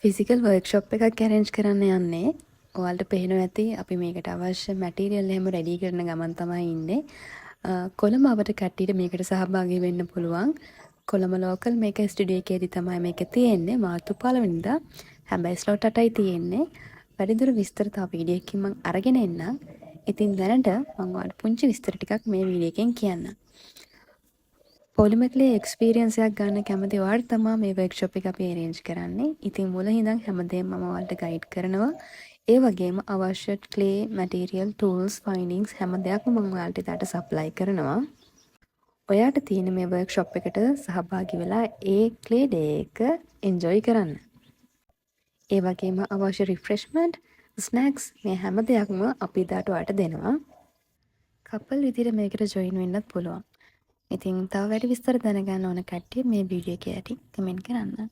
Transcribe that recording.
Physical workshop එකක් arrange කරන්න යන්නේ. ඔයාලට පේනවා ඇති අපි මේකට අවශ්‍ය මැටීරියල් එහෙම රෙඩි කරන ගමන් තමයි ඉන්නේ. කොළඹ අපට කට්ටියට මේකට සහභාගී වෙන්න පුළුවන්. කොළඹ ලෝකල් මේක ස්ටුඩියෝ එකේදී තමයි මේක තියෙන්නේ. මාර්තු 15 වෙනිදා. හැබැයි ස්ලොට් 8යි තියෙන්නේ. වැඩිදුර විස්තර තව වීඩියෝ එකකින් මම අරගෙන එන්නම්. ඉතින් දැනට මම ඔයාලට පුංචි විස්තර ටිකක් මේ වීඩියෝ එකෙන් කියන්නම්. පොලිමෙක්ලේ එක්ස්පීරියන්ස් එකක් ගන්න කැමති ඔයාලට තමයි මේ වර්ක්ෂොප් එක අපි arrange කරන්නේ. ඉතින් මුල ඉඳන් හැමදේම මම ඔයාලට ගයිඩ් කරනවා. ඒ වගේම අවශ්‍ය clay material tools findings හැම දෙයක්ම මම ඔයාලට ඉදට සප්ලයි කරනවා. ඔයාට තියෙන මේ වර්ක්ෂොප් එකට සහභාගී වෙලා ඒ clay day එක enjoy කරන්න. ඒ වගේම අවශ්‍ය refreshment snacks මේ හැම දෙයක්ම අපි ඉදට ඔයාලට දෙනවා. කපල් විදිහට මේකට join වෙන්නත් පුළුවන්. ඉතින් තව වැඩි විස්තර දැනගන්න ඕන කට්ටිය මේ වීඩියෝ එක යටි කමෙන්ට් කරන්න.